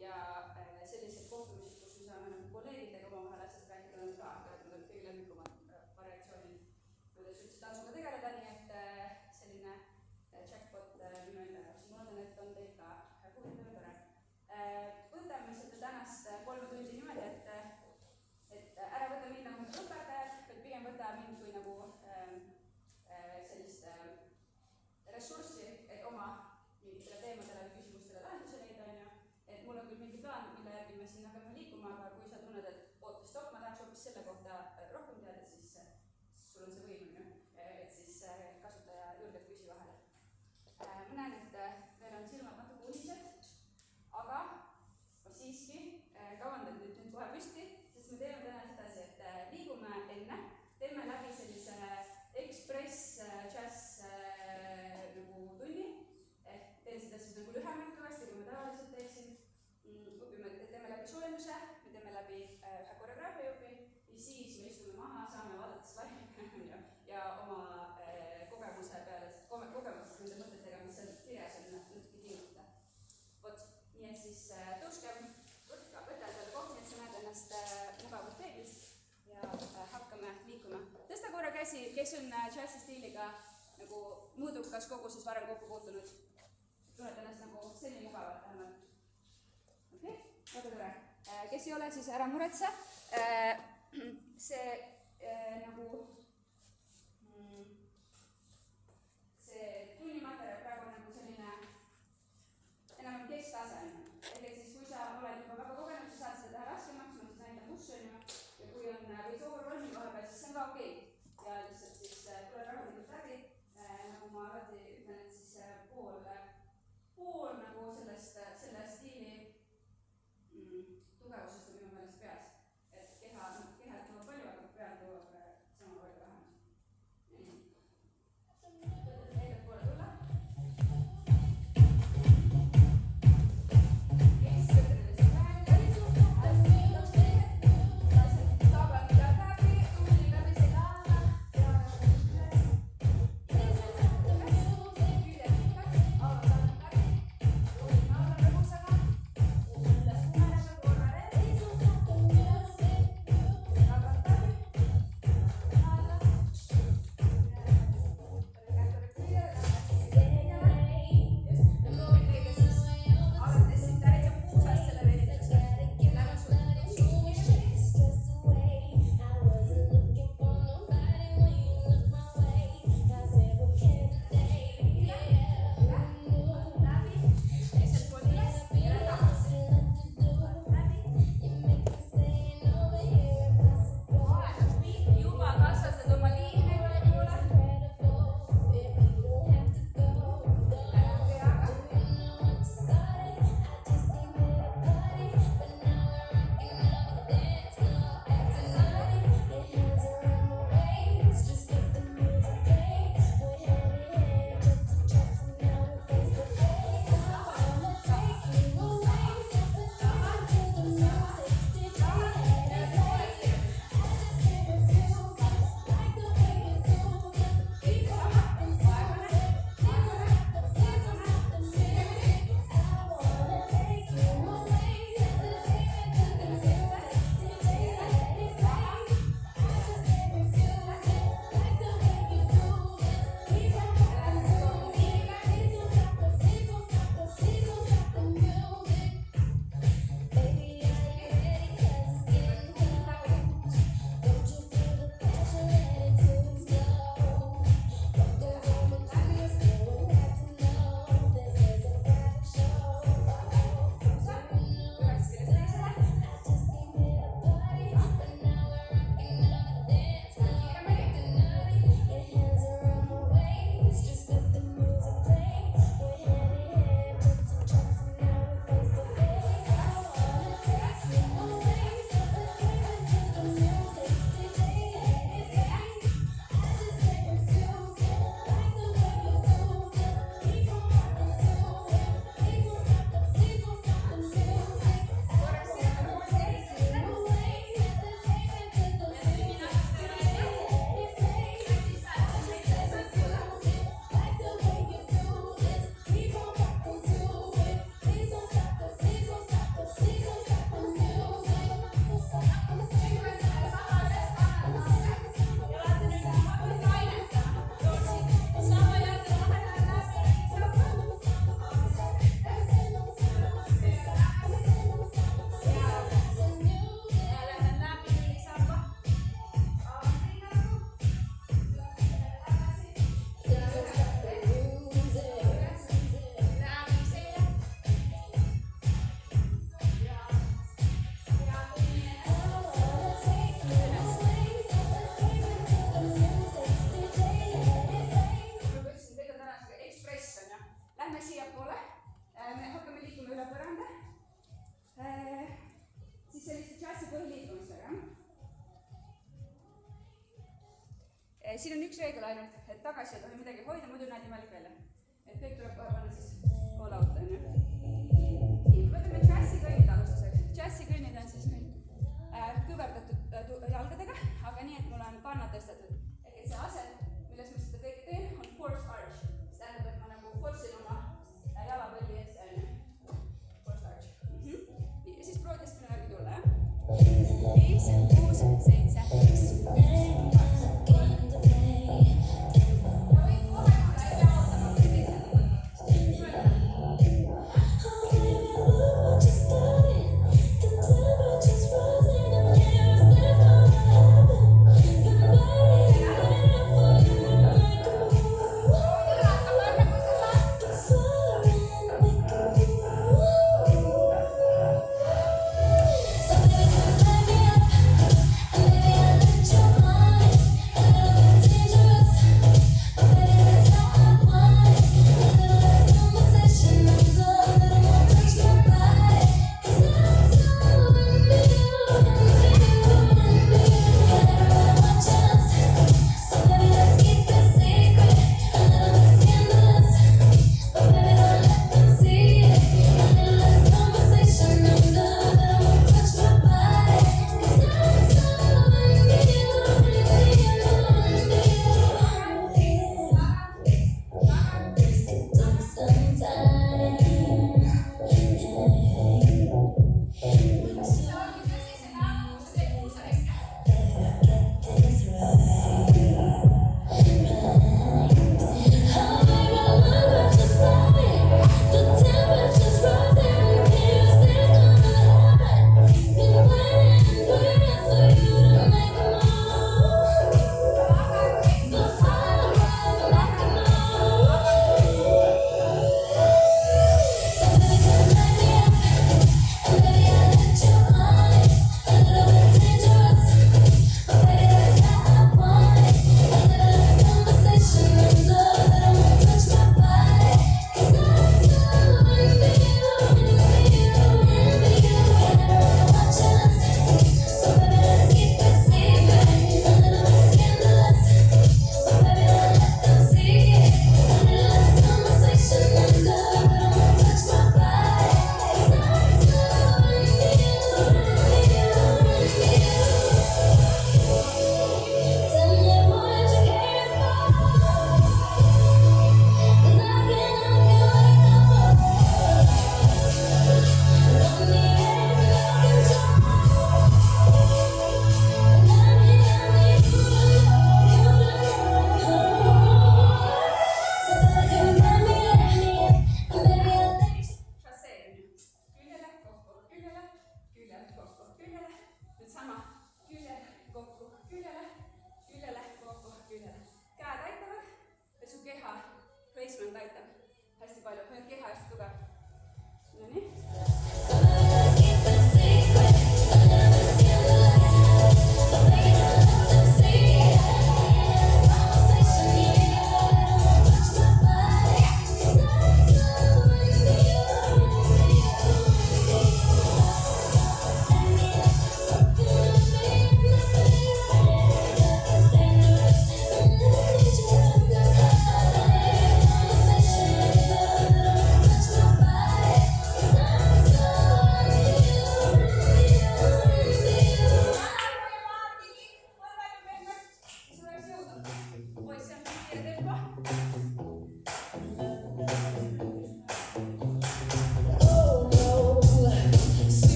ja sellised kohtumised, kus me saame nagu kolleegidega omavahel asjast rääkida, on ka need kõige lemmikumad variatsioonid, kuidas üldse tantsuga tegeleda, nii et selline jackpot minu enda jaoks. Ma loodan, et on teil ka huvitav ja tore. Võtame seda tänast 3 tundi niimoodi, et ära võta mind nagu õpetajad, vaid pigem võta mind kui nagu sellist ressurssi, et oma mingitele teemadele või küsimustele lahenduse leida, on ju. Et mul on küll mingi plaan, mille järgi me siin hakkame liikuma, aga kui sa tunned, et oota, stopp, ma tahaks hoopis selle kohta rohkem teada, siis sul on see võim, on ju, et siis kasuta ja julgelt küsi vahele. Ma näen, et meil on silmad natuke unised, aga ma siiski kavandan nüüd kohe püsti, sest me teeme täna sedasi, et liigume enne, teeme läbi sellise ekspress jazz nagu tunni, ehk teen seda siis nagu lühemalt kõvasti, kui ma tavaliselt teeksin. Teeme läbi soojenduse, me teeme läbi ühe koreograafia jupi ja siis me istume maha, saame vaadata slaidi ja oma kogemusest nende mõtetega, mis on kirjas, on natuke tingutada. Vot, nii et siis tõuskem, võtta endale koht, nii et sa näed ennast mugavalt peeglist ja hakkame liikuma. Tõsta korra käsi, kes on džässi stiiliga nagu mõõdukas koguses varem kokku puutunud. Tunned ennast nagu selline mugavalt vähemalt. Okei, väga tore. Kes ei ole, siis ära muretse. See nagu see tunnimaterjal praegu on nagu selline enam kesktasemine. Ehk et siis, kui sa oled juba väga kogenud, sa saad seda teha raskemaks, ma siis näitan kus on ju. Ja kui on või soovur rolli vahepeal, siis see on ka okei. Ja lihtsalt siis tuleb rahulikult läbi. Nagu ma alati ütlen, et siis pool nagu selle stiili tugevusest on minu meelest peas. Et keha toob palju, aga peal toob sama palju vähem. Needad poole tulla. Yes, võtame seda hästi. Tabad ja läbi, tuli läbi seda. siin on üks reegel ainult, et tagasi ei tohi midagi hoida, muidu näed imelik välja. Et kõik tuleb kohe panna siis all out, on ju. Nii, võtame džässi kõnnid alustuseks. Džässi kõnnid on siis nüüd kõverdatud jalgadega, aga nii, et mul on kannad tõstetud. Ehk et see asend, milles ma seda kõike teen, on forced arch. See tähendab, et ma nagu force'in oma jalapõlli ette, on ju. Forced arch. Nii, ja siis proovi tõstmine järgi tulla, jah? 5, 6, 7,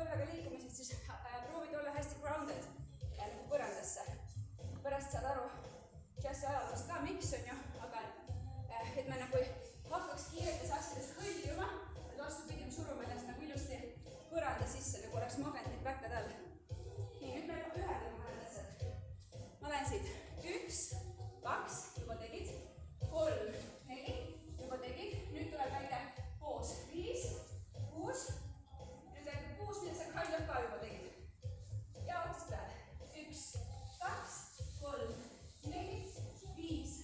'Põrraga liikumised, siis proovid olla hästi grounded, nagu põrandal. me nagu ei hakkaks kiirelt ja saaks ennast hõljuma, et vastupidi me surume ennast nagu ilusti põranda sisse, nagu oleks magnetid päkkade all. Nii, nüüd me ühendame mõned asjad. Ma lähen siit 1, 2, juba tegid, 3, 4, juba tegid, nüüd tuleb väike poos, 5, 6, nüüd väike poos, mida sa kaljad ka juba tegid. Ja otsast peale, 1, 2, 3, 4, 5,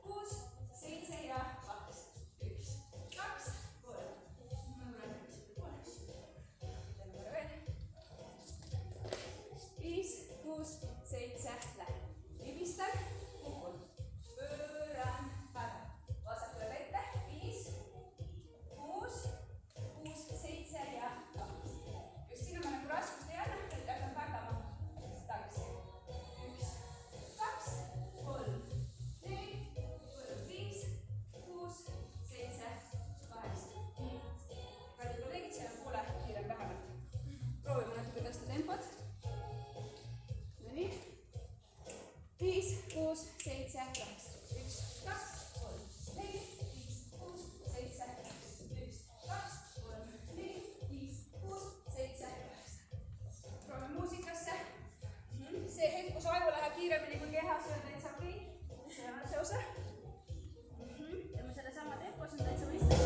6, 7 ja 2, 1, 2, 3. Ma tulen siit poole. Teeme korra veel. 5, 6, 7, lähen. Libistan, kukun. Pööran, panen. Vasakule vette, 5, 6, 7 ja 2. Just sinna ma nagu raskust ei anna, et hakkan vägama tagasi. 1, 2, 3, 4, 5, 6, 7, 8. Kallid kolleegid, see on poole kiirem vähemalt. Proovime natuke tõsta tempot. Nii. 5, 6, 7, 8. 1, 2, 3, 4, 5, 6, 7, 1, 2, 3, 4, 5, 6, 7, 8. Proovime muusikasse. See hetk, kus aju läheb kiiremini kui keha, see on täitsa okei. See on see osa. Teeme selle sama tempo, see on täitsa mõistlik.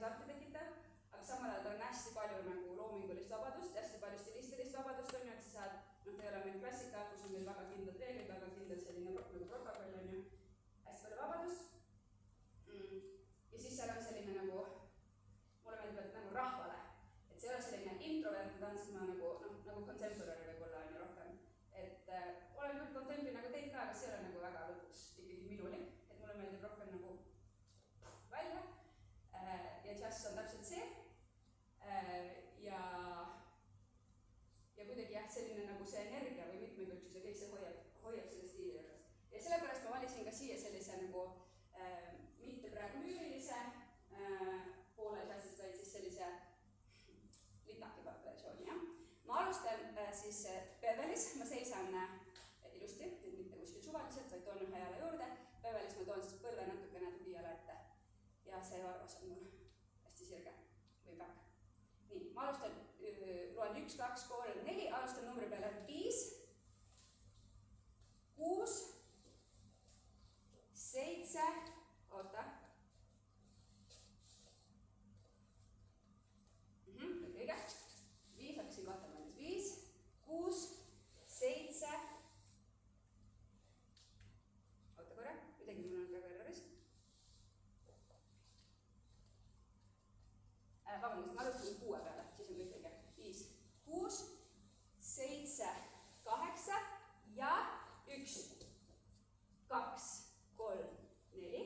hasarti tekitav, aga samal ajal on hästi palju nagu loomingulist vabadust, hästi palju stilistilist vabadust on ju, et sa saad, noh, ta ei ole meil klassika, kus on meil väga kindlad reeglid, väga kindel selline nagu protokoll on ju, hästi palju vabadust. Ja siis seal on selline nagu, mulle meeldib, et nagu rahvale, et see ei ole selline introvertne tantsima nagu, noh, nagu contemporary võib-olla on ju rohkem. Et olen küll contempli nagu teinud ka, aga see ei ole nagu väga lõpuks ikkagi minulik, et mulle meeldib rohkem nagu välja. Ja džäss on täpselt see. Ja kuidagi jah, selline nagu see energia või mitmekülgsus ja kõik see hoiab selle stiili juures. Ja sellepärast ma valisin ka siia sellise nagu mitte praegu lüürilise poole džässist, vaid siis sellise litaki versiooni, jah. Ma alustan siis Bevelis, ma seisan ilusti, mitte kuskil suvaliselt, vaid toon ühe jala juurde. Bevelis ma toon siis põlve natukene tugijala ette. Ja see varvas on mul hästi sirge või back. Nii, ma alustan, loen 1, 2, 3, 4, alustan numbri peale 5, 6, 7, oota. Kõik õige. 5, hakkasin kahtama ennast. 5, 6, 7. Oota korra, midagi mul on väga erroris. Vabandust, ma alustan 6 peale, siis on kõik õige. 5, 6, 7, 8 ja 1, 2, 3, 4,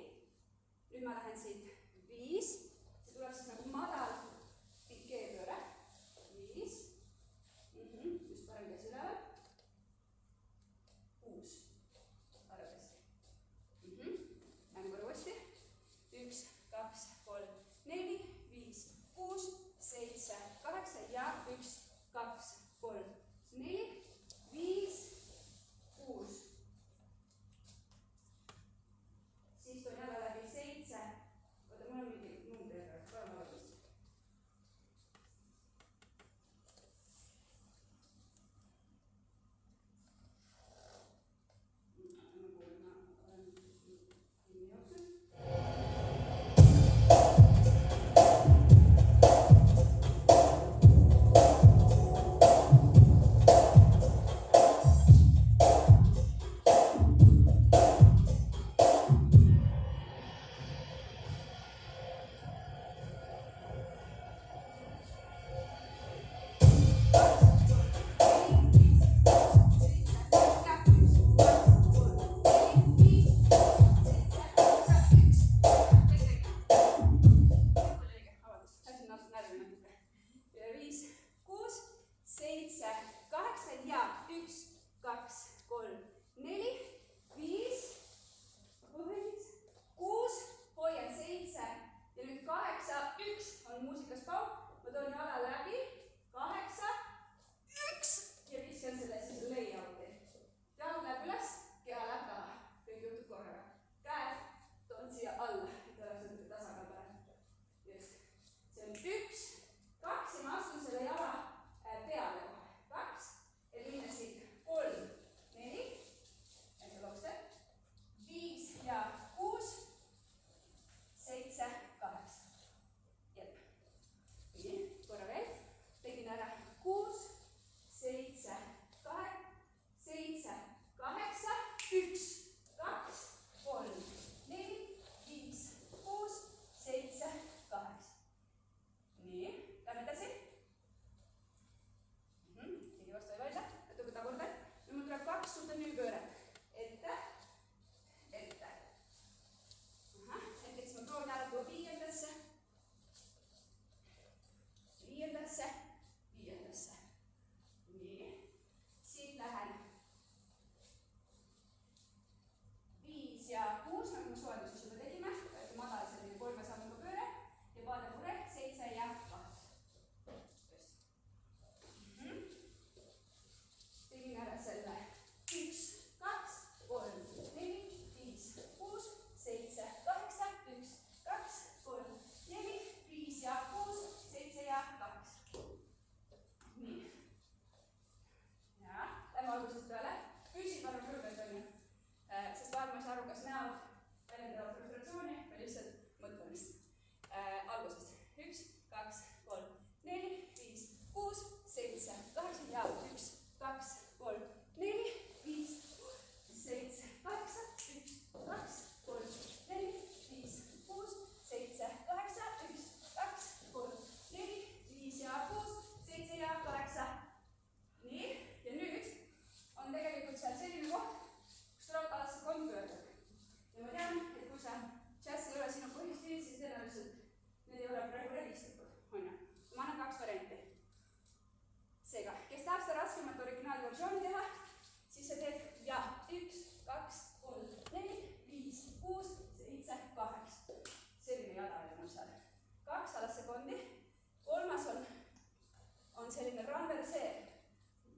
selline ranverseer.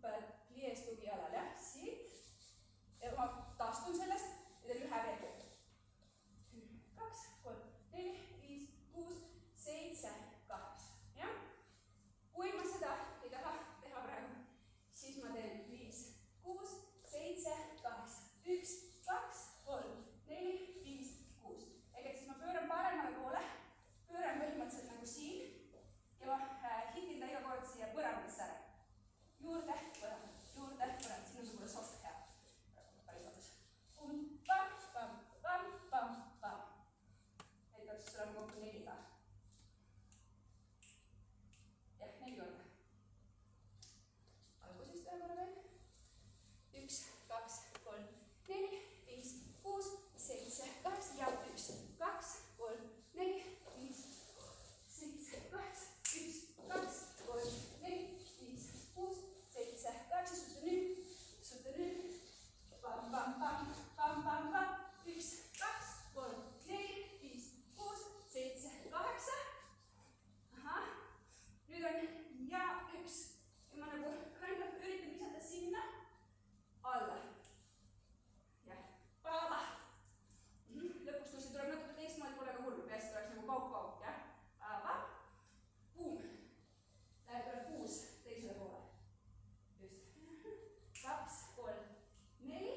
Paned plies tugialal, jah, siit. Ja ma taastun sellest ja teen ühe veel. 2, 3, 4, 5, 6, 7, 8. Jah? Kui ma seda ei taha teha praegu, siis ma teen 5, 6, 7, 8. 1, 2, 3, 4, 5, 6. Ehk et siis ma pööran paremale poole, pööran põhimõtteliselt nagu siin ja ma hitin ta iga kord siia põrandisse ära. Juurde, põrand, juurde, põrand. Siin on võib-olla soft hea. Päris valus. Pam, pam, pam, pam, pam. Neid peaks siis olema kokku 4 ka. Jah, 4 korda. Algusest ühe korra veel. 1, 2, 3, 4, 5, 6, 7, 8 ja 1, 2, 3, 4, 5, 7, 8, 1, 2, 3, 4, 5, 6, 7, 8, suuta nüüd, pam, pam, pam, pam, pam, pam, 1, 2, 3, 4, 5, 6, 7, 8, ahah, nüüd on ja 1 ja ma nagu kind of üritan visata sinna, alla, jah, pala, lõpuks kui see tuleb natuke teistmoodi, pole ka hullu, peast oleks nagu pauk-pauk, jah, pala, puum, tuleb puus teisele poole, just, 2, 3, 4,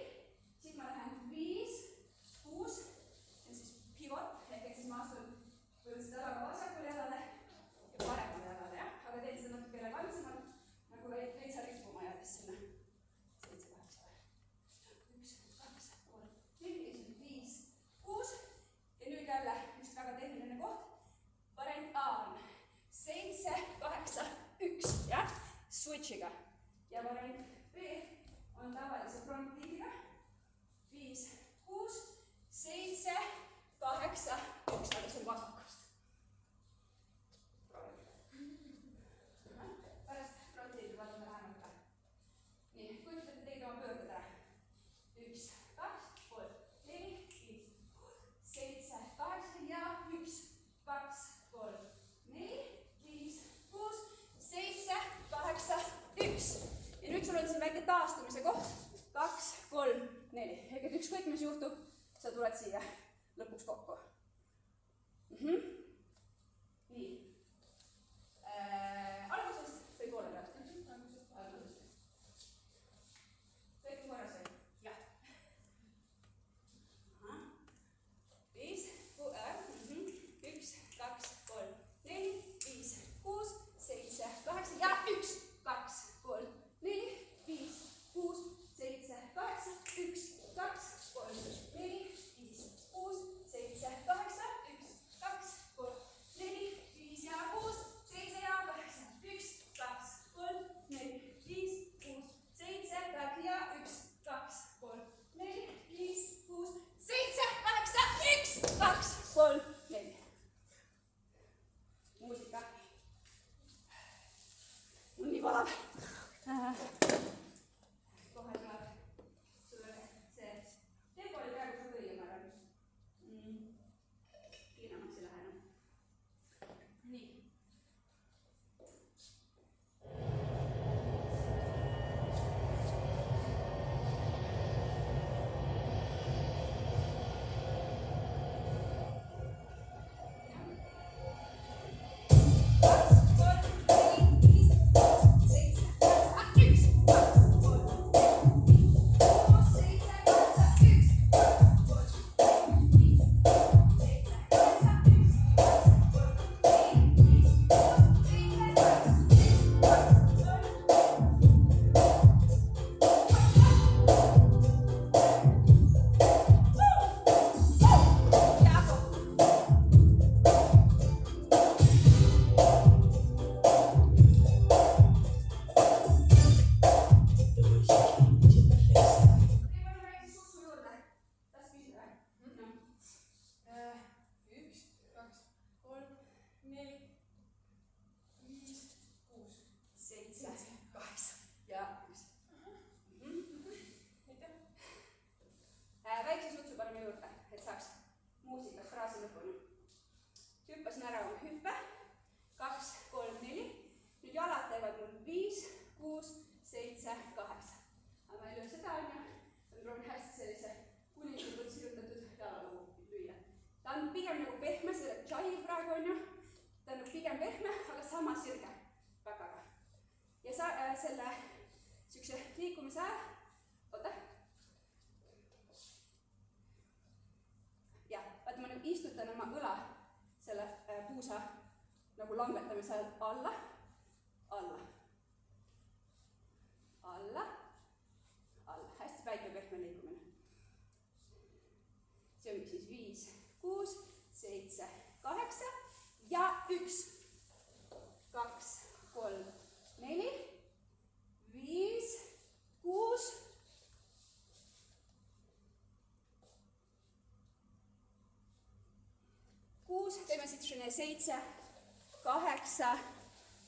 siit ma lähen 5, 6, see on siis pivot, ehk et siis ma astun põhimõtteliselt jalaga vasakule jalale ja paremale jalale, jah, aga teen seda natuke elegantsemalt, nagu veitsa rippuma jäädes sinna. 7, 8, 1, 2, 3, 4, 5, 6 ja nüüd jälle üks väga tehniline koht. Variant A on 7, 8, 1, jah, switchiga. Ja variant B on tavalise front lead'iga. 5, 6, 7, 8, 1, aga see on vasakust. Pärast front lead'i vaatame lähemalt ka. Nii, kujutate teid oma pöörded ära. 1, 2, 3, 4, 5, 7, 8 ja 1, 2, 3, 4, 5, 6, 7, 8, 1. Ja nüüd sul on siin väike taastumise koht. 2, 3, 4. Ehk et ükskõik mis juhtub, sa tuled siia lõpuks kokku. Nii. Algusest või poole pealt? Algusest. Kõik on korras või? Jah. 5, 1, 2, 3, 4, 5, 6, 7, 8 ja 1, 2, 3, 4, 5, 6, 7, 8, 1, 2, 3, 4, 5, 6, 7, 8, 1, 2, 3, 4, 5 ja 6, 7 ja 8, 1, 2, 3, 4, 5, 6, 7, 8 ja 1, 2, 3, 4, 5, 6, 7, 8, 1, 2, 3, 4. Muusika. On nii valav. Kohe tuleb sulle see tempo oli praegu sulle õige, ma arvan. Kiiremaks ei lähe enam. Nii. hüppasin ära oma hüppe, 2, 3, 4, nüüd jalad teevad mul 5, 6, 7, 8. Aga ma ei löö seda, on ju. Ma proovin hästi sellise kuninglikult sirutatud jalalugu lüüa. Ta on pigem nagu pehme, see jive praegu on ju. Ta on nagu pigem pehme, aga sama sirge päkaga. Ja selle siukse liikumise ajal, oota. Ja, vaata ma nagu istutan oma õla selle puusa nagu langetamise ajal alla, alla, alla, alla. Hästi väike pehme liikumine. See on siis 5, 6, 7, 8 ja 1, 2, 3, 4, 5, 6, 6, teeme siit selline 7, 8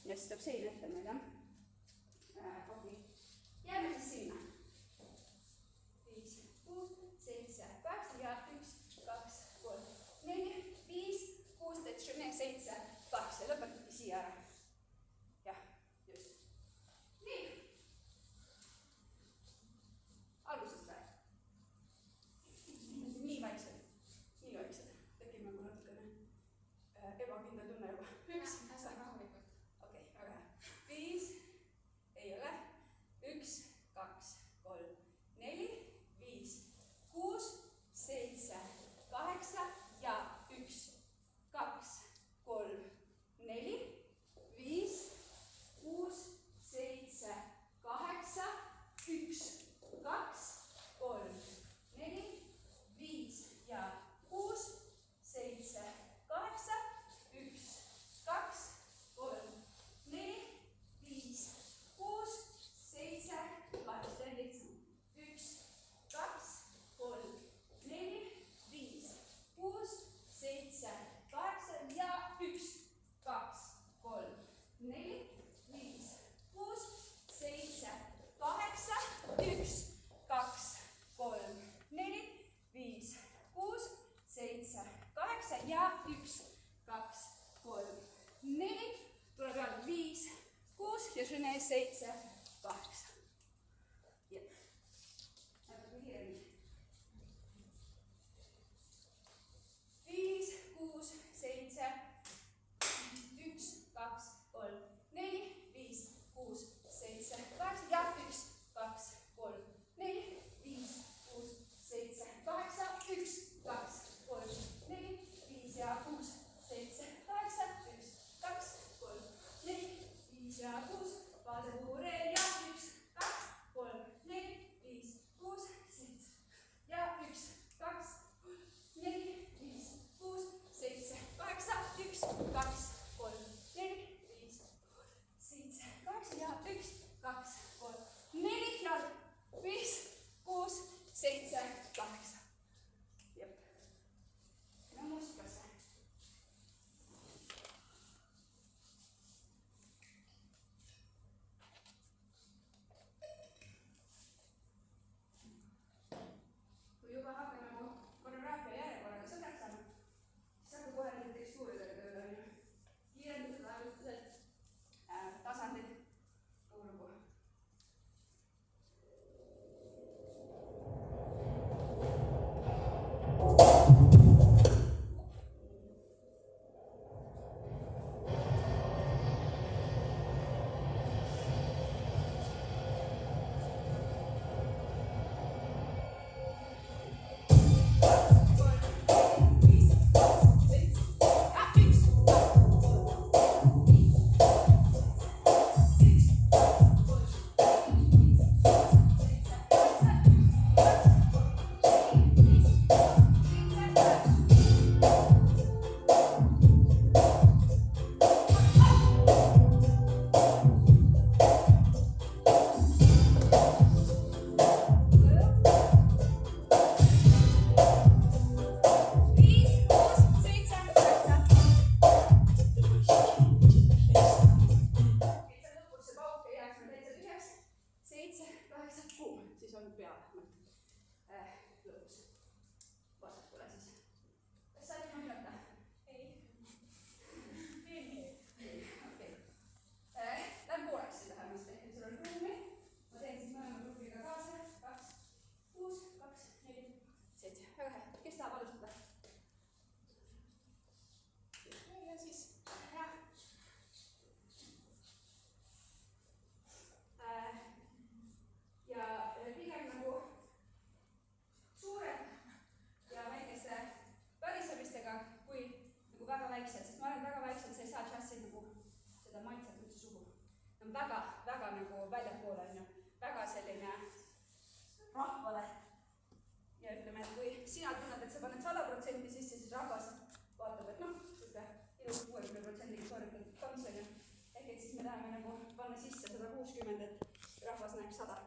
ja siis tuleb selline ette meil, jah. Okei. Jääme siis sinna. 5, 6, 7, 8 ja 1, 2, 3, 4, 5, 6, teed selline 7, 8 ja lõpetadki siia ära. Jah, just. Nii. Algusest praegu. Nii väiksed. Nii väiksed. Tekib nagu natukene ebakindel tunne juba. 1. Hästi rahulikult. Okei, väga hea. 5. Ei ole. 1, 2, 3, 4, 5, 6, 7, 8 ja 1, 2, 3, 4, 5, 6, 7, 8, 1, 2, 3, 4, 5 ja 6, 7, 8, 1, 2, 3, 4, 5, 6, 7, 8, teen lihtsam. 1, 2, 3, 4, 5, 6, 7, 8 ja 1, 2, 3, 4, 5, 6, 7, 8, 1, 2, 3, 4, 5, 6, 7, 8 ja 1, 2, 3, 4, tuleb jälle 5, 6 ja selline 7, 8. Jep. Natuke kiiremini. 5, 6, 7, 1, 2, 3, 4, 5, 6, 7, 8 ja 1, 2, 3, 4, 5, 6, 7, 8, 1, 2, 3, 4, 5 ja 6, 7, 8, 1, 2, 3, 4, 5 ja 6, vaade puureel ja 1, väga väiksed, sest ma arvan, et väga väiksed sa ei saa džässi nagu seda maitset üldse suhu. Ta on väga, väga nagu väljapoole on ju, väga selline rahvale. Ja ütleme, et kui sina tunned, et sa paned 100% sisse, siis rahvas vaatab, et noh, siuke ilus 60% sooritatud tants on ju. Ehk et siis me tahame nagu panna sisse 160, et rahvas näeks 100.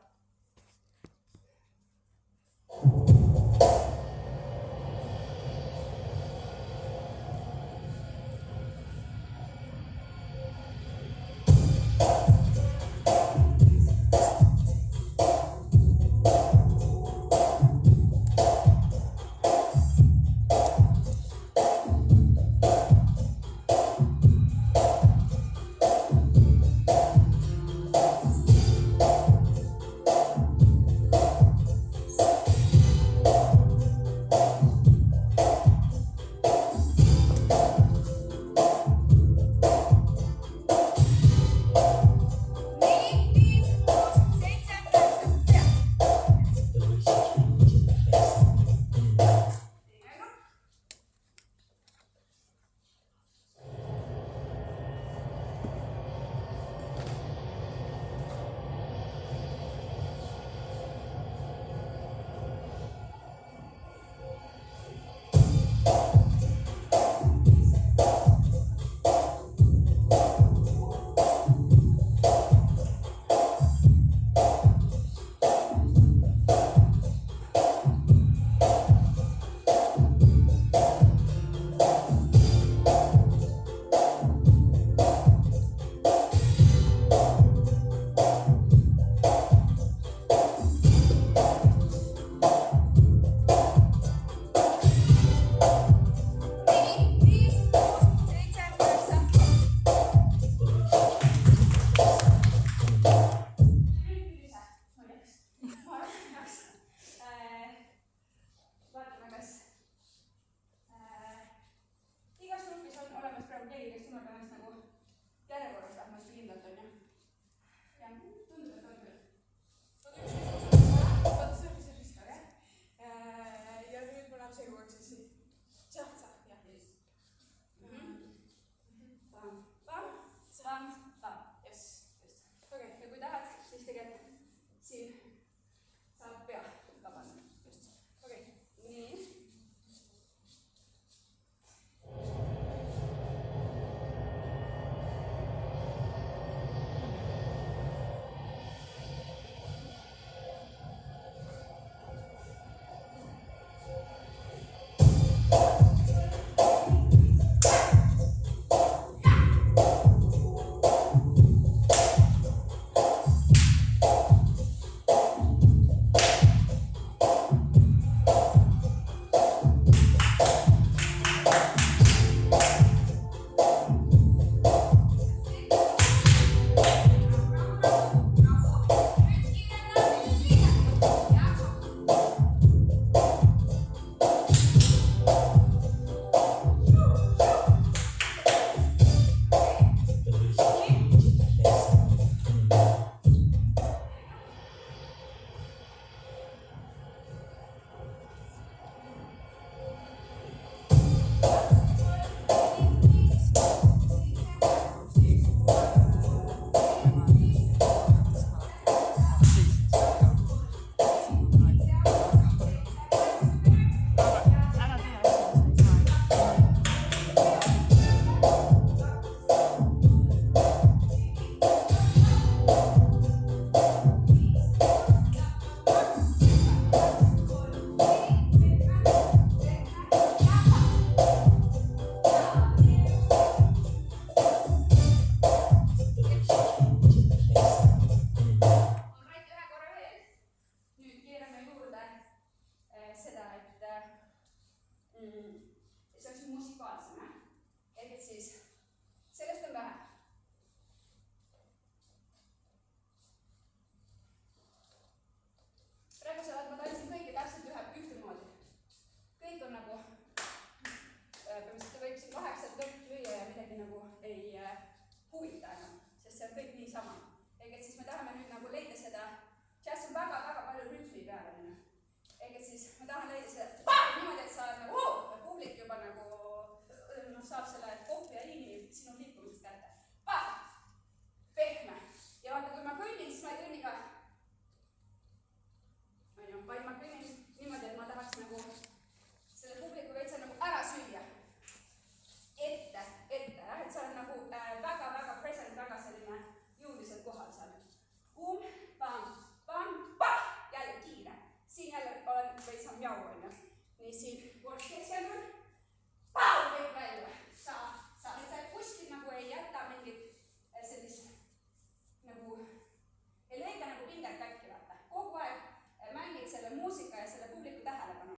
Ma tahan leida seda